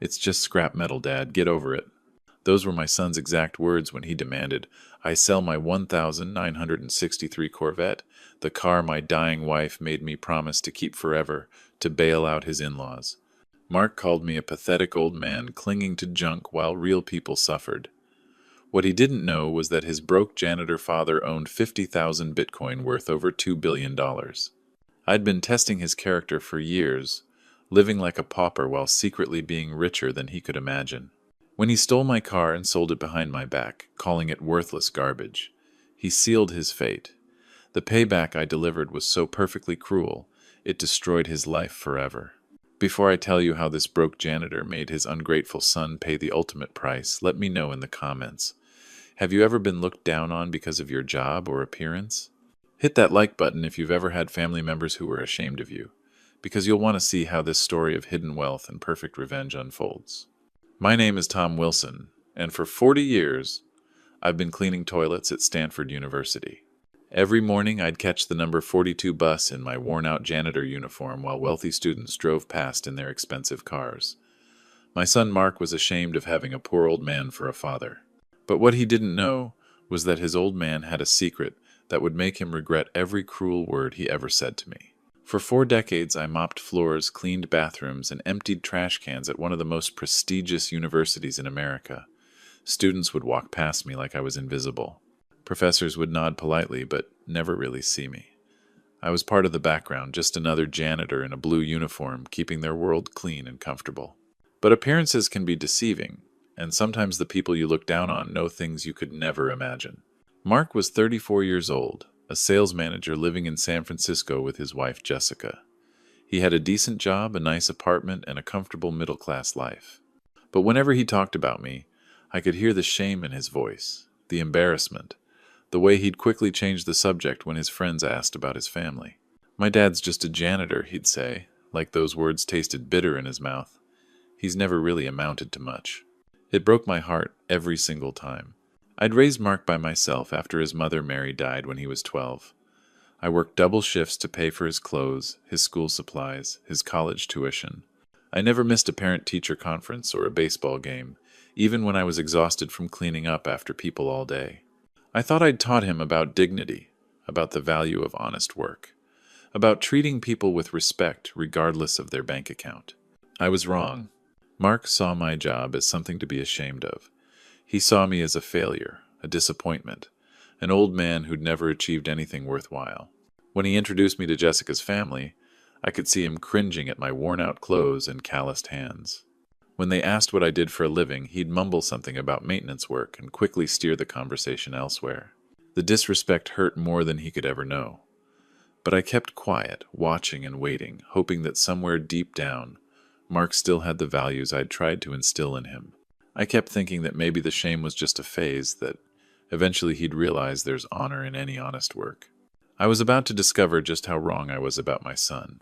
"It's just scrap metal, Dad. Get over it." Those were my son's exact words when he demanded I sell my 1963 Corvette, the car my dying wife made me promise to keep forever, to bail out his in-laws. Mark called me a pathetic old man clinging to junk while real people suffered. What he didn't know was that his broke janitor father owned 50,000 Bitcoin worth over $2 billion. I'd been testing his character for years, living like a pauper while secretly being richer than he could imagine. When he stole my car and sold it behind my back, calling it worthless garbage, he sealed his fate. The payback I delivered was so perfectly cruel, it destroyed his life forever. Before I tell you how this broke janitor made his ungrateful son pay the ultimate price, let me know in the comments. Have you ever been looked down on because of your job or appearance? Hit that like button if you've ever had family members who were ashamed of you, because you'll want to see how this story of hidden wealth and perfect revenge unfolds. My name is Tom Wilson, and for 40 years, I've been cleaning toilets at Stanford University. Every morning, I'd catch the number 42 bus in my worn-out janitor uniform while wealthy students drove past in their expensive cars. My son Mark was ashamed of having a poor old man for a father. But what he didn't know was that his old man had a secret that would make him regret every cruel word he ever said to me. For 4 decades, I mopped floors, cleaned bathrooms, and emptied trash cans at one of the most prestigious universities in America. Students would walk past me like I was invisible. Professors would nod politely, but never really see me. I was part of the background, just another janitor in a blue uniform, keeping their world clean and comfortable. But appearances can be deceiving, and sometimes the people you look down on know things you could never imagine. Mark was 34 years old, a sales manager living in San Francisco with his wife Jessica. He had a decent job, a nice apartment, and a comfortable middle-class life. But whenever he talked about me, I could hear the shame in his voice, the embarrassment, the way he'd quickly change the subject when his friends asked about his family. "My dad's just a janitor," he'd say, like those words tasted bitter in his mouth. "He's never really amounted to much." It broke my heart every single time. I'd raised Mark by myself after his mother Mary died when he was 12. I worked double shifts to pay for his clothes, his school supplies, his college tuition. I never missed a parent-teacher conference or a baseball game, even when I was exhausted from cleaning up after people all day. I thought I'd taught him about dignity, about the value of honest work, about treating people with respect regardless of their bank account. I was wrong. Mark saw my job as something to be ashamed of. He saw me as a failure, a disappointment, an old man who'd never achieved anything worthwhile. When he introduced me to Jessica's family, I could see him cringing at my worn-out clothes and calloused hands. When they asked what I did for a living, he'd mumble something about maintenance work and quickly steer the conversation elsewhere. The disrespect hurt more than he could ever know. But I kept quiet, watching and waiting, hoping that somewhere deep down, Mark still had the values I'd tried to instill in him. I kept thinking that maybe the shame was just a phase, that eventually he'd realize there's honor in any honest work. I was about to discover just how wrong I was about my son.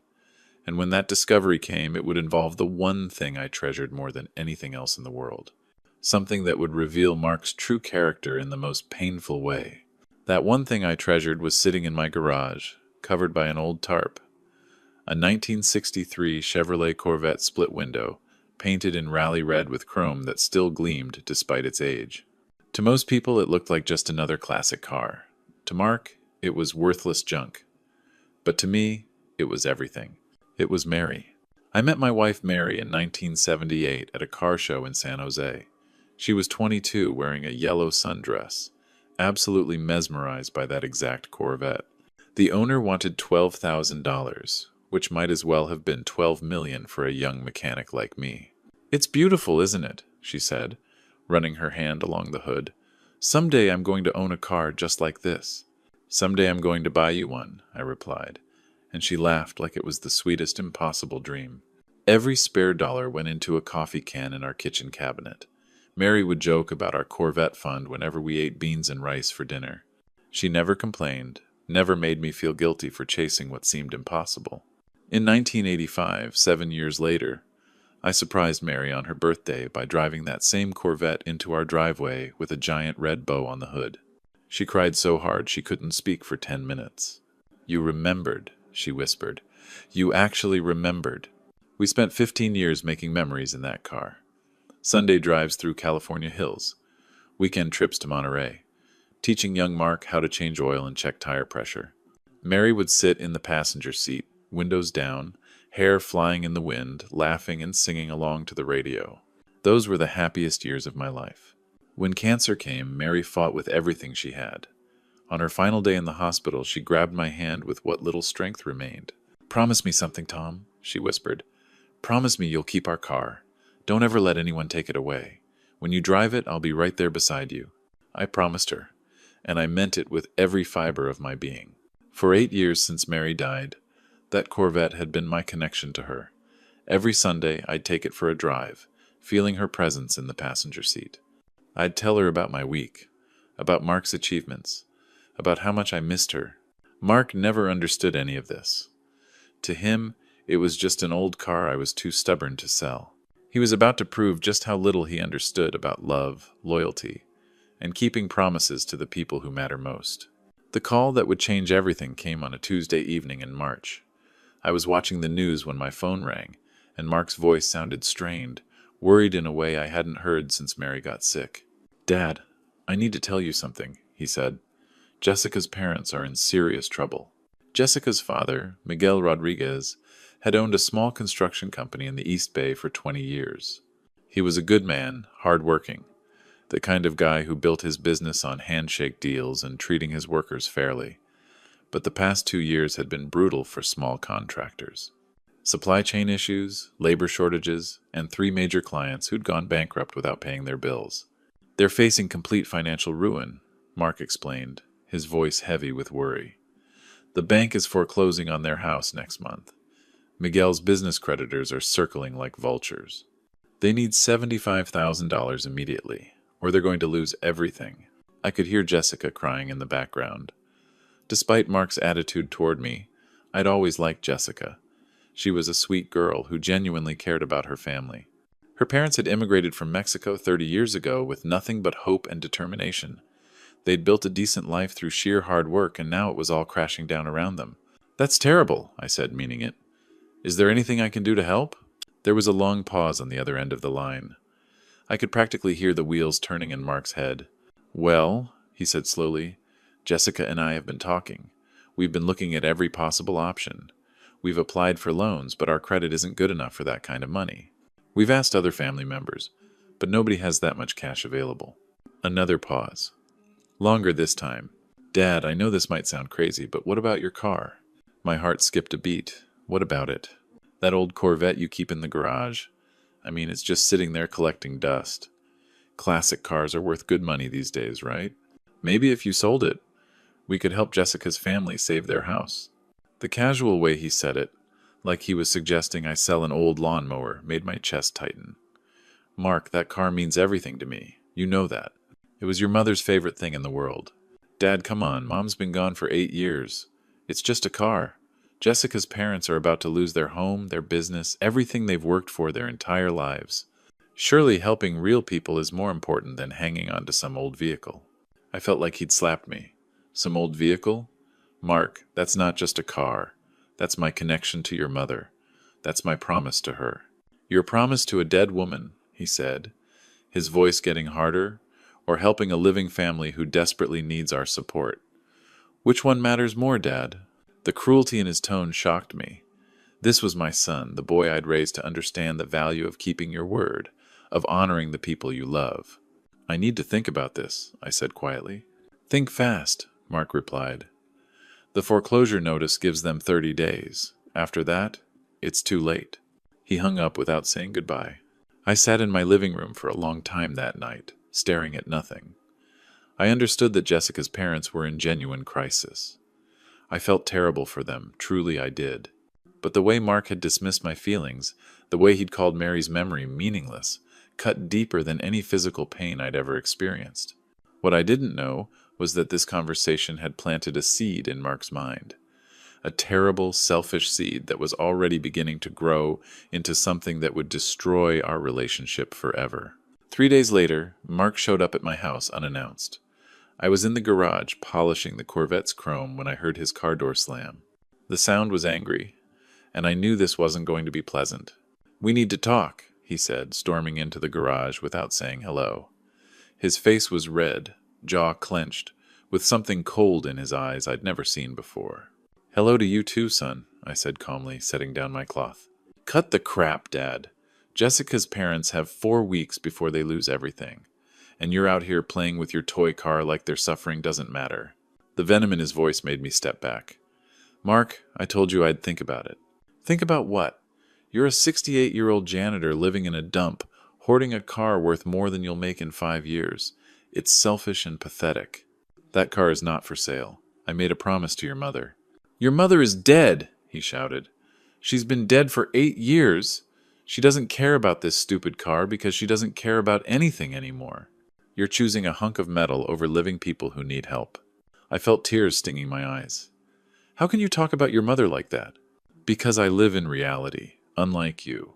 And when that discovery came, it would involve the one thing I treasured more than anything else in the world. Something that would reveal Mark's true character in the most painful way. That one thing I treasured was sitting in my garage, covered by an old tarp. A 1963 Chevrolet Corvette split window, painted in rally red with chrome that still gleamed despite its age. To most people, it looked like just another classic car. To Mark, it was worthless junk. But to me, it was everything. It was Mary. I met my wife Mary in 1978 at a car show in San Jose. She was 22, wearing a yellow sundress, absolutely mesmerized by that exact Corvette. The owner wanted $12,000, which might as well have been $12 million for a young mechanic like me. "It's beautiful, isn't it?" she said, running her hand along the hood. "Someday I'm going to own a car just like this." "Someday I'm going to buy you one," I replied, and she laughed like it was the sweetest impossible dream. Every spare dollar went into a coffee can in our kitchen cabinet. Mary would joke about our Corvette fund whenever we ate beans and rice for dinner. She never complained, never made me feel guilty for chasing what seemed impossible. In 1985, 7 years later, I surprised Mary on her birthday by driving that same Corvette into our driveway with a giant red bow on the hood. She cried so hard she couldn't speak for 10 minutes. "You remembered," she whispered. "You actually remembered." We spent 15 years making memories in that car. Sunday drives through California hills, weekend trips to Monterey, teaching young Mark how to change oil and check tire pressure. Mary would sit in the passenger seat, windows down, hair flying in the wind, laughing and singing along to the radio. Those were the happiest years of my life. When cancer came, Mary fought with everything she had. On her final day in the hospital, she grabbed my hand with what little strength remained. "Promise me something, Tom," she whispered. "Promise me you'll keep our car. Don't ever let anyone take it away. When you drive it, I'll be right there beside you." I promised her, and I meant it with every fiber of my being. For 8 years since Mary died, that Corvette had been my connection to her. Every Sunday, I'd take it for a drive, feeling her presence in the passenger seat. I'd tell her about my week, about Mark's achievements, about how much I missed her. Mark never understood any of this. To him, it was just an old car I was too stubborn to sell. He was about to prove just how little he understood about love, loyalty, and keeping promises to the people who matter most. The call that would change everything came on a Tuesday evening in March. I was watching the news when my phone rang, and Mark's voice sounded strained, worried in a way I hadn't heard since Mary got sick. "Dad, I need to tell you something," he said. "Jessica's parents are in serious trouble." Jessica's father, Miguel Rodriguez, had owned a small construction company in the East Bay for 20 years. He was a good man, hard-working, the kind of guy who built his business on handshake deals and treating his workers fairly. But the past 2 years had been brutal for small contractors. Supply chain issues, labor shortages, and 3 major clients who'd gone bankrupt without paying their bills. "They're facing complete financial ruin," Mark explained, his voice heavy with worry. "The bank is foreclosing on their house next month. Miguel's business creditors are circling like vultures. They need $75,000 immediately, or they're going to lose everything." I could hear Jessica crying in the background. Despite Mark's attitude toward me, I'd always liked Jessica. She was a sweet girl who genuinely cared about her family. Her parents had immigrated from Mexico 30 years ago with nothing but hope and determination. They'd built a decent life through sheer hard work, and now it was all crashing down around them. "That's terrible," I said, meaning it. "Is there anything I can do to help?" There was a long pause on the other end of the line. I could practically hear the wheels turning in Mark's head. "Well," he said slowly, "Jessica and I have been talking. We've been looking at every possible option. We've applied for loans, but our credit isn't good enough for that kind of money. We've asked other family members, but nobody has that much cash available." Another pause. Longer this time. "Dad, I know this might sound crazy, but what about your car?" My heart skipped a beat. "What about it? That old Corvette you keep in the garage? I mean, it's just sitting there collecting dust. Classic cars are worth good money these days, right? Maybe if you sold it, we could help Jessica's family save their house." The casual way he said it, like he was suggesting I sell an old lawnmower, made my chest tighten. "Mark, that car means everything to me. You know that. It was your mother's favorite thing in the world. Dad, come on, Mom's been gone for 8 years. It's just a car. Jessica's parents are about to lose their home, their business, everything they've worked for their entire lives. Surely helping real people is more important than hanging on to some old vehicle." I felt like he'd slapped me. "Some old vehicle? Mark, that's not just a car. That's my connection to your mother. That's my promise to her." "Your promise to a dead woman," he said, his voice getting harder, "or helping a living family who desperately needs our support. Which one matters more, Dad?" The cruelty in his tone shocked me. This was my son, the boy I'd raised to understand the value of keeping your word, of honoring the people you love. "I need to think about this," I said quietly. "Think fast," Mark replied. "The foreclosure notice gives them 30 days. After that, it's too late." He hung up without saying goodbye. I sat in my living room for a long time that night, staring at nothing. I understood that Jessica's parents were in genuine crisis. I felt terrible for them, truly I did. But the way Mark had dismissed my feelings, the way he'd called Mary's memory meaningless, cut deeper than any physical pain I'd ever experienced. What I didn't know was that this conversation had planted a seed in Mark's mind. A terrible, selfish seed that was already beginning to grow into something that would destroy our relationship forever. 3 days later, Mark showed up at my house unannounced. I was in the garage polishing the Corvette's chrome when I heard his car door slam. The sound was angry, and I knew this wasn't going to be pleasant. "We need to talk," he said, storming into the garage without saying hello. His face was red, jaw clenched, with something cold in his eyes I'd never seen before. "Hello to you too, son," I said calmly, setting down my cloth. "Cut the crap, Dad. Jessica's parents have 4 weeks before they lose everything, and you're out here playing with your toy car like their suffering doesn't matter." The venom in his voice made me step back. "Mark, I told you I'd think about it." "Think about what? You're a 68-year-old janitor living in a dump, hoarding a car worth more than you'll make in 5 years. It's selfish and pathetic." "That car is not for sale. I made a promise to your mother." "Your mother is dead," he shouted. "She's been dead for 8 years. She doesn't care about this stupid car because she doesn't care about anything anymore. You're choosing a hunk of metal over living people who need help." I felt tears stinging my eyes. "How can you talk about your mother like that?" "Because I live in reality, unlike you.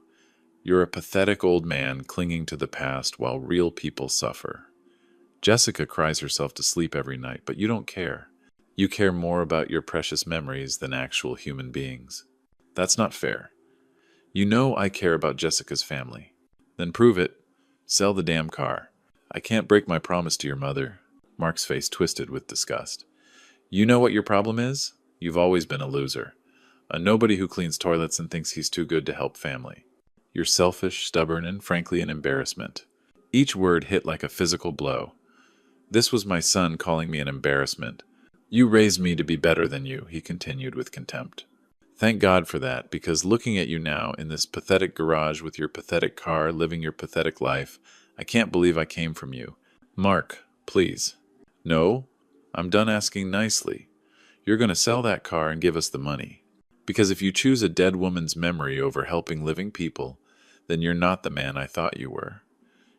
You're a pathetic old man clinging to the past while real people suffer. Jessica cries herself to sleep every night, but you don't care. You care more about your precious memories than actual human beings. That's not fair. You know I care about Jessica's family. Then prove it. Sell the damn car." "I can't break my promise to your mother." Mark's face twisted with disgust. "You know what your problem is? You've always been a loser. A nobody who cleans toilets and thinks he's too good to help family. You're selfish, stubborn, and frankly an embarrassment." Each word hit like a physical blow. This was my son calling me an embarrassment. "You raised me to be better than you," he continued with contempt. "Thank God for that, because looking at you now in this pathetic garage with your pathetic car, living your pathetic life, I can't believe I came from you. Mark, please." "No, I'm done asking nicely. You're going to sell that car and give us the money. Because if you choose a dead woman's memory over helping living people, then you're not the man I thought you were.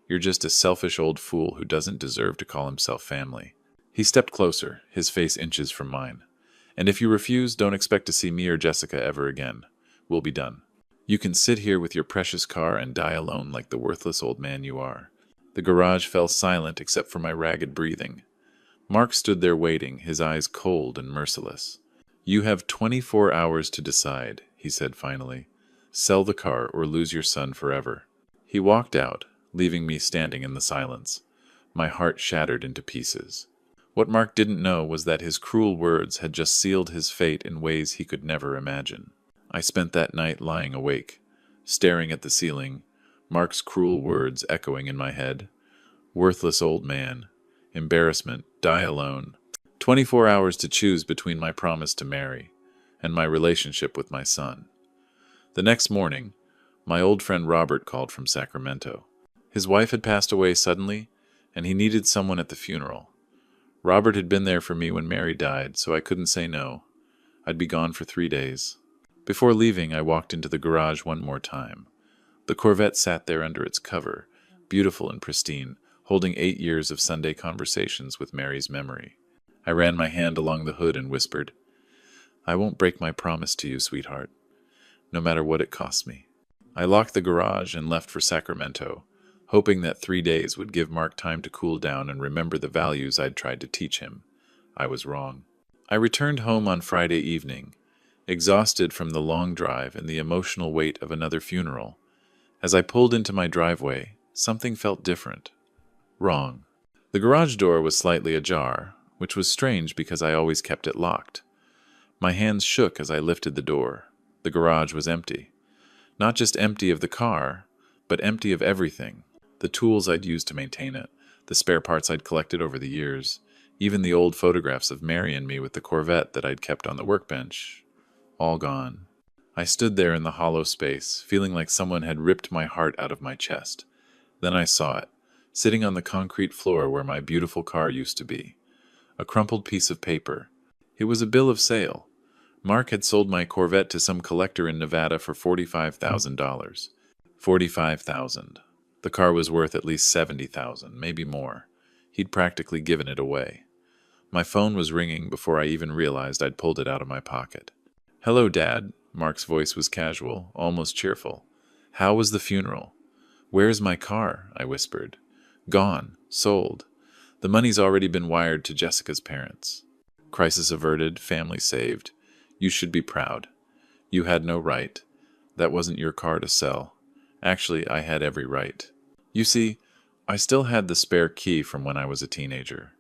You're just a selfish old fool who doesn't deserve to call himself family." He stepped closer, his face inches from mine. "And if you refuse, don't expect to see me or Jessica ever again. We'll be done. You can sit here with your precious car and die alone like the worthless old man you are." The garage fell silent except for my ragged breathing. Mark stood there waiting, his eyes cold and merciless. "You have 24 hours to decide," he said finally. "Sell the car or lose your son forever." He walked out, leaving me standing in the silence. My heart shattered into pieces. What Mark didn't know was that his cruel words had just sealed his fate in ways he could never imagine. I spent that night lying awake, staring at the ceiling, Mark's cruel words echoing in my head. Worthless old man. Embarrassment. Die alone. 24 hours to choose between my promise to marry and my relationship with my son. The next morning, my old friend Robert called from Sacramento. His wife had passed away suddenly, and he needed someone at the funeral. Robert had been there for me when Mary died, so I couldn't say no. I'd be gone for 3 days. Before leaving, I walked into the garage one more time. The Corvette sat there under its cover, beautiful and pristine, holding 8 years of Sunday conversations with Mary's memory. I ran my hand along the hood and whispered, "I won't break my promise to you, sweetheart, no matter what it costs me." I locked the garage and left for Sacramento, hoping that 3 days would give Mark time to cool down and remember the values I'd tried to teach him. I was wrong. I returned home on Friday evening, exhausted from the long drive and the emotional weight of another funeral. As I pulled into my driveway, something felt different. Wrong. The garage door was slightly ajar, which was strange because I always kept it locked. My hands shook as I lifted the door. The garage was empty. Not just empty of the car, but empty of everything. The tools I'd used to maintain it, the spare parts I'd collected over the years, even the old photographs of Mary and me with the Corvette that I'd kept on the workbench. All gone. I stood there in the hollow space, feeling like someone had ripped my heart out of my chest. Then I saw it, sitting on the concrete floor where my beautiful car used to be. A crumpled piece of paper. It was a bill of sale. Mark had sold my Corvette to some collector in Nevada for $45,000. $45,000. The car was worth at least $70,000, maybe more. He'd practically given it away. My phone was ringing before I even realized I'd pulled it out of my pocket. "Hello, Dad." Mark's voice was casual, almost cheerful. "How was the funeral?" "Where's my car?" I whispered. "Gone. Sold. The money's already been wired to Jessica's parents." "Crisis averted, family saved. You should be proud. You had no right. That wasn't your car to sell. Actually, I had every right. You see, I still had the spare key from when I was a teenager.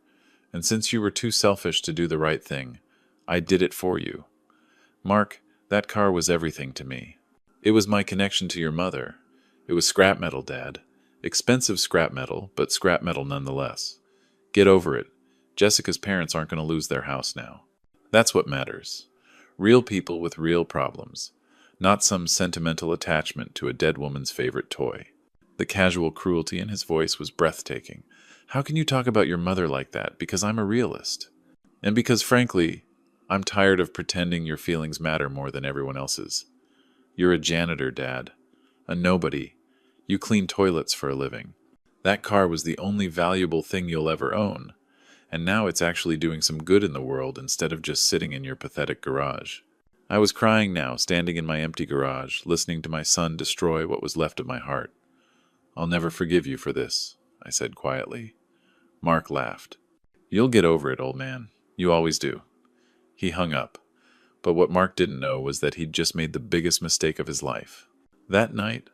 And since you were too selfish to do the right thing, I did it for you. Mark, that car was everything to me. It was my connection to your mother. It was scrap metal, Dad. Expensive scrap metal, but scrap metal nonetheless. Get over it. Jessica's parents aren't going to lose their house now. That's what matters. Real people with real problems, not some sentimental attachment to a dead woman's favorite toy. The casual cruelty in his voice was breathtaking. How can you talk about your mother like that? Because I'm a realist. And because, frankly, I'm tired of pretending your feelings matter more than everyone else's. You're a janitor, Dad. A nobody. You clean toilets for a living. That car was the only valuable thing you'll ever own. And now it's actually doing some good in the world instead of just sitting in your pathetic garage. I was crying now, standing in my empty garage, listening to my son destroy what was left of my heart. I'll never forgive you for this, I said quietly. Mark laughed. You'll get over it, old man. You always do. He hung up. But what Mark didn't know was that he'd just made the biggest mistake of his life. That night,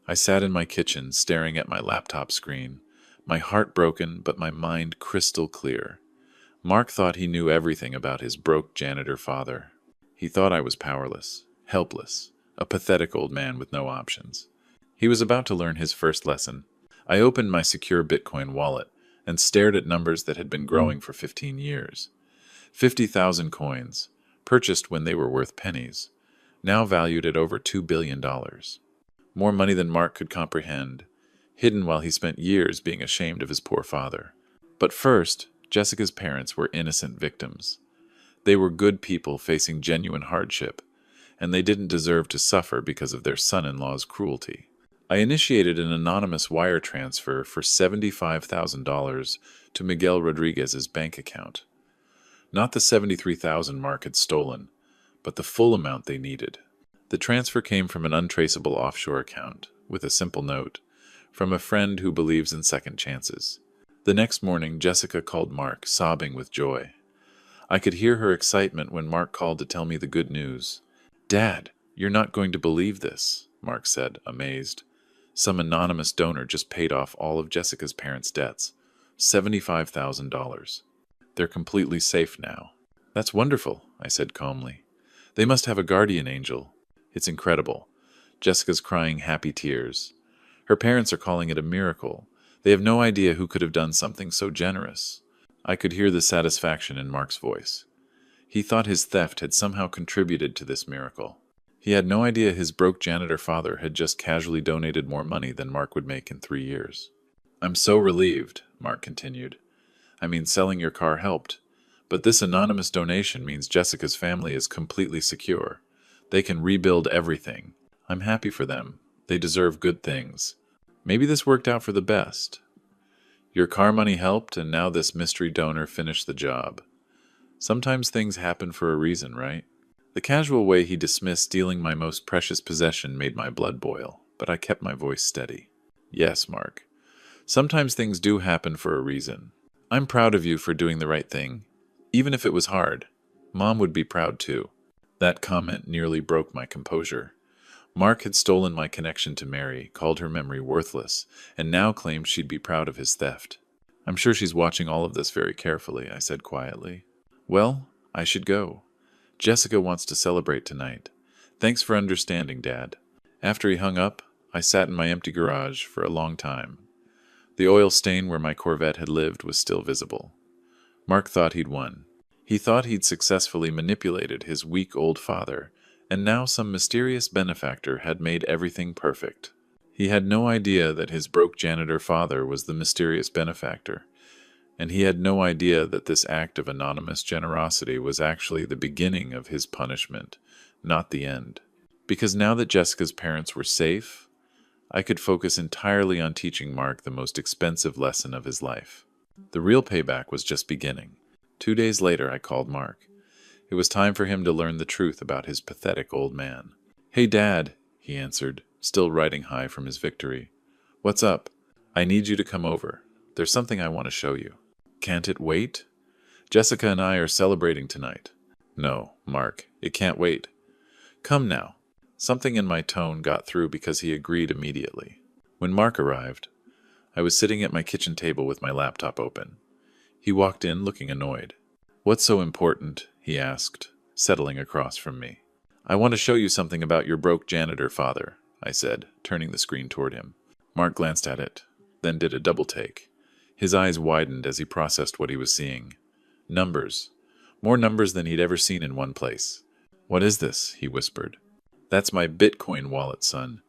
I sat in my kitchen staring at my laptop screen, my heart broken but my mind crystal clear. Mark thought he knew everything about his broke janitor father. He thought I was powerless, helpless, a pathetic old man with no options. He was about to learn his first lesson. I opened my secure Bitcoin wallet and stared at numbers that had been growing for 15 years. 50,000 coins, purchased when they were worth pennies, now valued at over $2 billion. More money than Mark could comprehend, hidden while he spent years being ashamed of his poor father. But first, Jessica's parents were innocent victims. They were good people facing genuine hardship, and they didn't deserve to suffer because of their son-in-law's cruelty. I initiated an anonymous wire transfer for $75,000 to Miguel Rodriguez's bank account. Not the $73,000 Mark had stolen, but the full amount they needed. The transfer came from an untraceable offshore account, with a simple note, from a friend who believes in second chances. The next morning, Jessica called Mark, sobbing with joy. I could hear her excitement when Mark called to tell me the good news. Dad, you're not going to believe this, Mark said, amazed. Some anonymous donor just paid off all of Jessica's parents' debts, $75,000. They're completely safe now. That's wonderful, I said calmly. They must have a guardian angel. It's incredible. Jessica's crying happy tears. Her parents are calling it a miracle. They have no idea who could have done something so generous. I could hear the satisfaction in Mark's voice. He thought his theft had somehow contributed to this miracle. He had no idea his broke janitor father had just casually donated more money than Mark would make in 3 years. I'm so relieved, Mark continued. I mean, selling your car helped. But this anonymous donation means Jessica's family is completely secure. They can rebuild everything. I'm happy for them. They deserve good things. Maybe this worked out for the best. Your car money helped, and now this mystery donor finished the job. Sometimes things happen for a reason, right? The casual way he dismissed stealing my most precious possession made my blood boil, but I kept my voice steady. Yes, Mark. Sometimes things do happen for a reason. I'm proud of you for doing the right thing, even if it was hard. Mom would be proud too. That comment nearly broke my composure. Mark had stolen my connection to Mary, called her memory worthless, and now claimed she'd be proud of his theft. I'm sure she's watching all of this very carefully, I said quietly. Well, I should go. Jessica wants to celebrate tonight. Thanks for understanding, Dad. After he hung up, I sat in my empty garage for a long time. The oil stain where my Corvette had lived was still visible. Mark thought he'd won. He thought he'd successfully manipulated his weak old father, and now some mysterious benefactor had made everything perfect. He had no idea that his broke janitor father was the mysterious benefactor, and he had no idea that this act of anonymous generosity was actually the beginning of his punishment, not the end. Because now that Jessica's parents were safe, I could focus entirely on teaching Mark the most expensive lesson of his life. The real payback was just beginning. 2 days later, I called Mark. It was time for him to learn the truth about his pathetic old man. Hey, Dad, he answered, still riding high from his victory. What's up? I need you to come over. There's something I want to show you. Can't it wait? Jessica and I are celebrating tonight. No, Mark, it can't wait. Come now. Something in my tone got through because he agreed immediately. When Mark arrived, I was sitting at my kitchen table with my laptop open. He walked in looking annoyed. "What's so important?" he asked, settling across from me. "I want to show you something about your broke janitor father," I said, turning the screen toward him. Mark glanced at it, then did a double take. His eyes widened as he processed what he was seeing. Numbers. More numbers than he'd ever seen in one place. "What is this?" he whispered. "That's my Bitcoin wallet, son.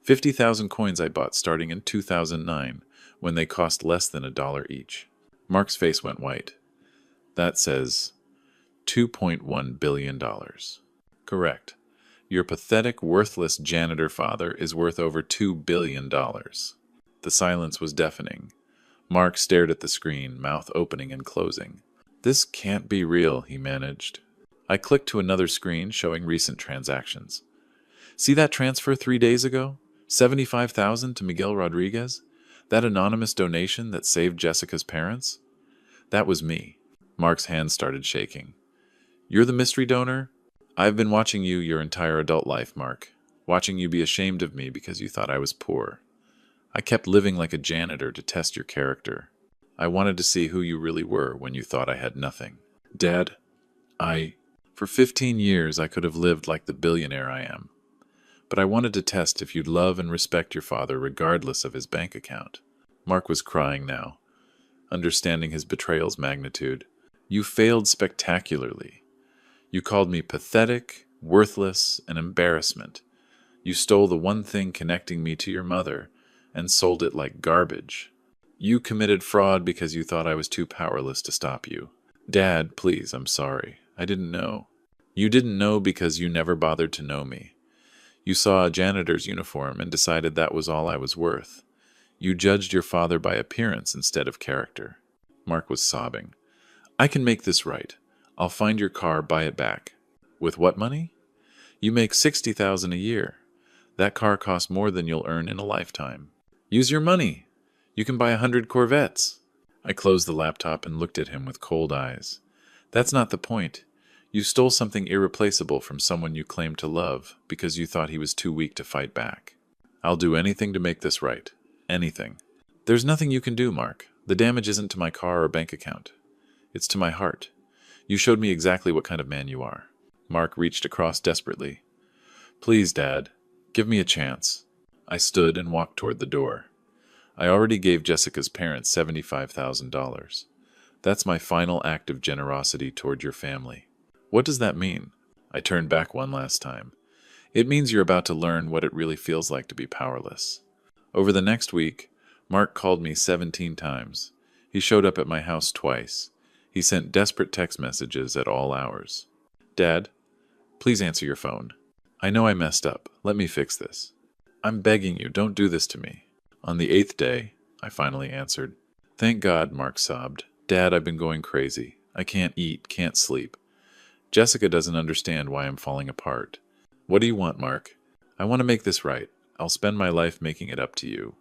50,000 coins I bought starting in 2009, when they cost less than $1 each." Mark's face went white. "That says $2.1 billion. Correct. Your pathetic, worthless janitor father is worth over $2 billion. The silence was deafening. Mark stared at the screen, mouth opening and closing. "This can't be real," he managed. I clicked to another screen showing recent transactions. "See that transfer 3 days ago? 75,000 to Miguel Rodriguez? That anonymous donation that saved Jessica's parents? That was me." Mark's hands started shaking. "You're the mystery donor? I've been watching you your entire adult life, Mark. Watching you be ashamed of me because you thought I was poor. I kept living like a janitor to test your character. I wanted to see who you really were when you thought I had nothing. Dad, for 15 years I could have lived like the billionaire I am. But I wanted to test if you'd love and respect your father regardless of his bank account." Mark was crying now, understanding his betrayal's magnitude. "You failed spectacularly. You called me pathetic, worthless, an embarrassment. You stole the one thing connecting me to your mother and sold it like garbage. You committed fraud because you thought I was too powerless to stop you. Dad, please, I'm sorry. I didn't know. You didn't know because you never bothered to know me. You saw a janitor's uniform and decided that was all I was worth. You judged your father by appearance instead of character." Mark was sobbing. "I can make this right. I'll find your car, buy it back." "With what money?" "You make $60,000 a year. That car costs more than you'll earn in a lifetime. Use your money. You can buy 100 Corvettes." I closed the laptop and looked at him with cold eyes. "That's not the point. You stole something irreplaceable from someone you claimed to love because you thought he was too weak to fight back. I'll do anything to make this right. Anything." "There's nothing you can do, Mark. The damage isn't to my car or bank account. It's to my heart. You showed me exactly what kind of man you are." Mark reached across desperately. "Please, Dad, give me a chance." I stood and walked toward the door. "I already gave Jessica's parents $75,000. That's my final act of generosity toward your family." "What does that mean?" I turned back one last time. "It means you're about to learn what it really feels like to be powerless." Over the next week, Mark called me 17 times. He showed up at my house twice. He sent desperate text messages at all hours. "Dad, please answer your phone. I know I messed up. Let me fix this. I'm begging you, don't do this to me." On the 8th day, I finally answered. "Thank God," Mark sobbed. "Dad, I've been going crazy. I can't eat, can't sleep. Jessica doesn't understand why I'm falling apart." "What do you want, Mark?" "I want to make this right. I'll spend my life making it up to you.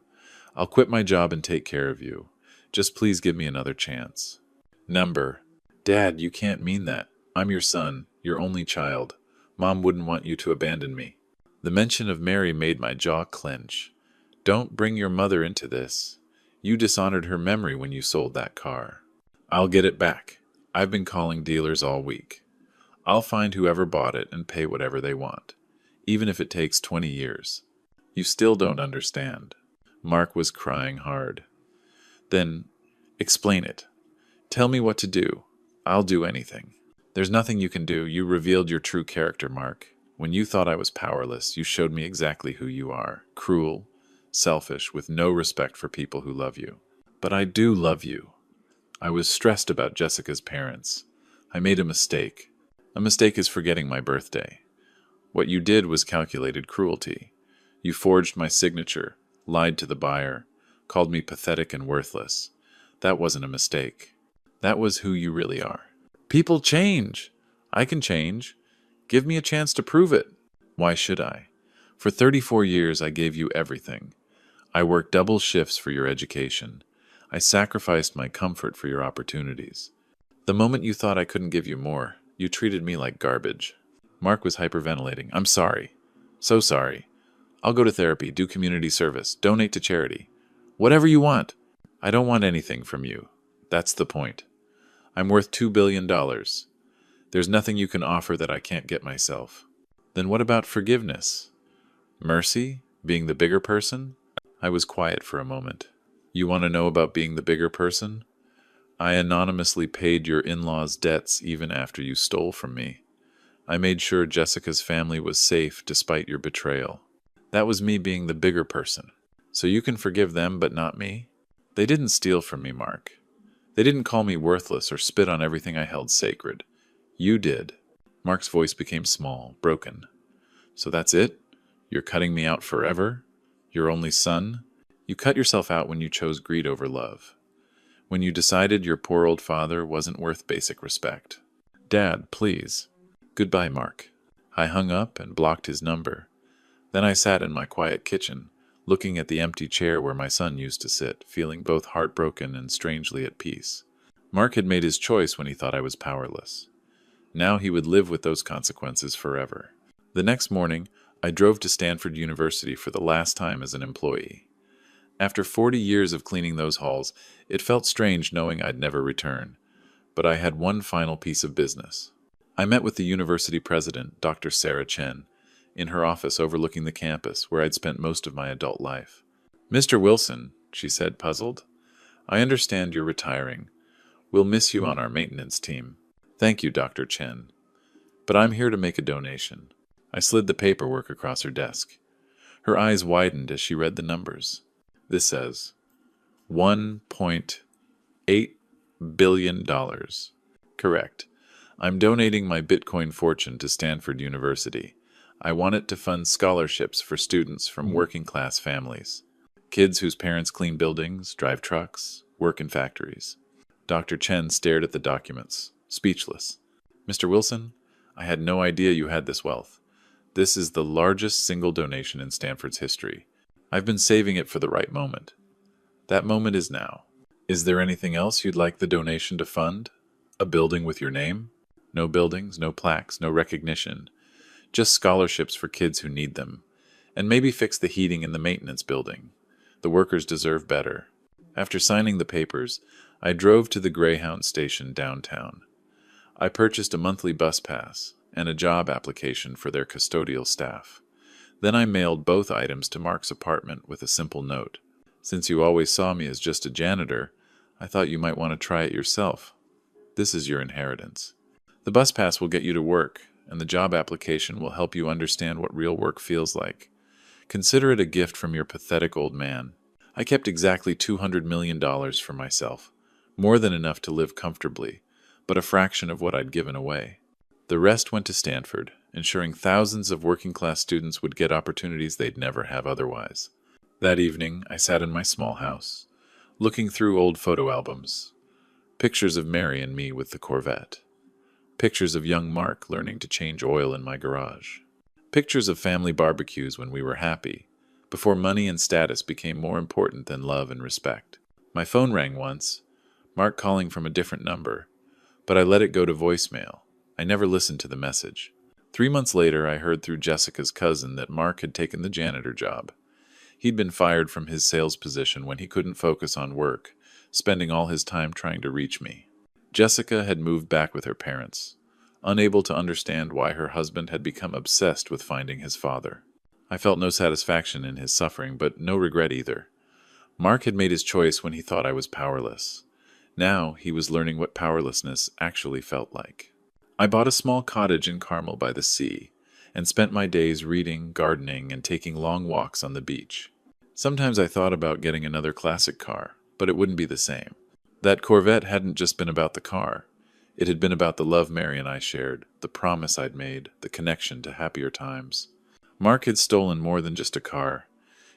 I'll quit my job and take care of you. Just please give me another chance." Number. "Dad, you can't mean that. I'm your son, your only child. Mom wouldn't want you to abandon me." The mention of Mary made my jaw clench. "Don't bring your mother into this. You dishonored her memory when you sold that car." "I'll get it back. I've been calling dealers all week. I'll find whoever bought it and pay whatever they want, even if it takes 20 years. You still don't understand." Mark was crying hard. "Then, explain it. Tell me what to do. I'll do anything." "There's nothing you can do. You revealed your true character, Mark. When you thought I was powerless, you showed me exactly who you are. Cruel, selfish, with no respect for people who love you. But I do love you. I was stressed about Jessica's parents. I made a mistake. A mistake is forgetting my birthday. What you did was calculated cruelty. You forged my signature, lied to the buyer, called me pathetic and worthless. That wasn't a mistake. That was who you really are." "People change. I can change. Give me a chance to prove it." "Why should I? For 34 years I gave you everything. I worked double shifts for your education. I sacrificed my comfort for your opportunities. The moment you thought I couldn't give you more, you treated me like garbage." Mark was hyperventilating. "I'm sorry. So sorry. I'll go to therapy, do community service, donate to charity. Whatever you want. I don't want anything from you. That's the point. I'm worth $2 billion. There's nothing you can offer that I can't get myself. Then what about forgiveness? Mercy? Being the bigger person? I was quiet for a moment. You want to know about being the bigger person? I anonymously paid your in-laws' debts even after you stole from me. I made sure Jessica's family was safe despite your betrayal. That was me being the bigger person. So you can forgive them but not me? They didn't steal from me, Mark. They didn't call me worthless or spit on everything I held sacred. You did. Mark's voice became small, broken. So that's it? You're cutting me out forever? Your only son? You cut yourself out when you chose greed over love. When you decided your poor old father wasn't worth basic respect. Dad, please. Goodbye, Mark. I hung up and blocked his number. Then I sat in my quiet kitchen, looking at the empty chair where my son used to sit, feeling both heartbroken and strangely at peace. Mark had made his choice when he thought I was powerless. Now he would live with those consequences forever. The next morning, I drove to Stanford University for the last time as an employee. After 40 years of cleaning those halls, it felt strange knowing I'd never return. But I had one final piece of business. I met with the university president, Dr. Sarah Chen, in her office overlooking the campus where I'd spent most of my adult life. Mr. Wilson, she said, puzzled, I understand you're retiring. We'll miss you on our maintenance team. Thank you, Dr. Chen. But I'm here to make a donation. I slid the paperwork across her desk. Her eyes widened as she read the numbers. This says, $1.8 billion. Correct. I'm donating my Bitcoin fortune to Stanford University. I want it to fund scholarships for students from working-class families. Kids whose parents clean buildings, drive trucks, work in factories. Dr. Chen stared at the documents, speechless. Mr. Wilson, I had no idea you had this wealth. This is the largest single donation in Stanford's history. I've been saving it for the right moment. That moment is now. Is there anything else you'd like the donation to fund? A building with your name? No buildings, no plaques, no recognition. Just scholarships for kids who need them. And maybe fix the heating in the maintenance building. The workers deserve better. After signing the papers, I drove to the Greyhound station downtown. I purchased a monthly bus pass and a job application for their custodial staff. Then I mailed both items to Mark's apartment with a simple note. Since you always saw me as just a janitor, I thought you might want to try it yourself. This is your inheritance. The bus pass will get you to work, and the job application will help you understand what real work feels like. Consider it a gift from your pathetic old man. I kept exactly $200 million for myself, more than enough to live comfortably, but a fraction of what I'd given away. The rest went to Stanford, ensuring thousands of working-class students would get opportunities they'd never have otherwise. That evening, I sat in my small house, looking through old photo albums. Pictures of Mary and me with the Corvette. Pictures of young Mark learning to change oil in my garage. Pictures of family barbecues when we were happy, before money and status became more important than love and respect. My phone rang once, Mark calling from a different number, but I let it go to voicemail. I never listened to the message. 3 months later, I heard through Jessica's cousin that Mark had taken the janitor job. He'd been fired from his sales position when he couldn't focus on work, spending all his time trying to reach me. Jessica had moved back with her parents, unable to understand why her husband had become obsessed with finding his father. I felt no satisfaction in his suffering, but no regret either. Mark had made his choice when he thought I was powerless. Now he was learning what powerlessness actually felt like. I bought a small cottage in Carmel by the sea, and spent my days reading, gardening, and taking long walks on the beach. Sometimes I thought about getting another classic car, but it wouldn't be the same. That Corvette hadn't just been about the car. It had been about the love Mary and I shared, the promise I'd made, the connection to happier times. Mark had stolen more than just a car.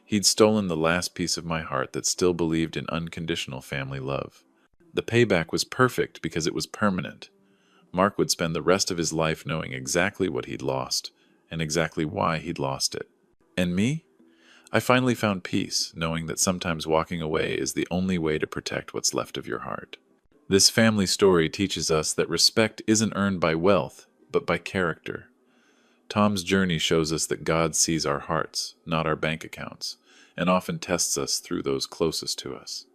He'd stolen the last piece of my heart that still believed in unconditional family love. The payback was perfect because it was permanent. Mark would spend the rest of his life knowing exactly what he'd lost, and exactly why he'd lost it. And me? I finally found peace, knowing that sometimes walking away is the only way to protect what's left of your heart. This family story teaches us that respect isn't earned by wealth, but by character. Tom's journey shows us that God sees our hearts, not our bank accounts, and often tests us through those closest to us.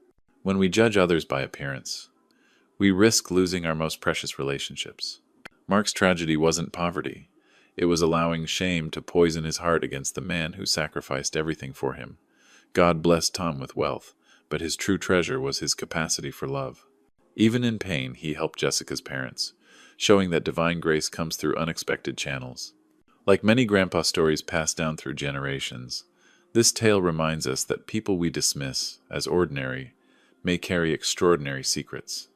When we judge others by appearance, we risk losing our most precious relationships. Mark's tragedy wasn't poverty. It was allowing shame to poison his heart against the man who sacrificed everything for him. God blessed Tom with wealth, but his true treasure was his capacity for love. Even in pain, he helped Jessica's parents, showing that divine grace comes through unexpected channels. Like many grandpa stories passed down through generations, this tale reminds us that people we dismiss as ordinary may carry extraordinary secrets.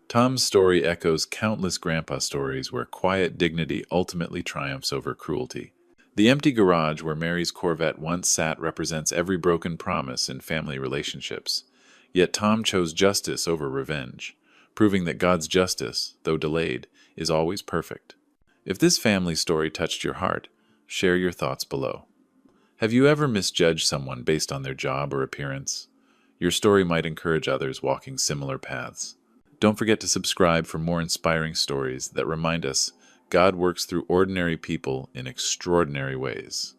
Tom's story echoes countless grandpa stories where quiet dignity ultimately triumphs over cruelty. The empty garage where Mary's Corvette once sat represents every broken promise in family relationships. Yet Tom chose justice over revenge, proving that God's justice, though delayed, is always perfect. If this family story touched your heart, share your thoughts below. Have you ever misjudged someone based on their job or appearance? Your story might encourage others walking similar paths. Don't forget to subscribe for more inspiring stories that remind us God works through ordinary people in extraordinary ways.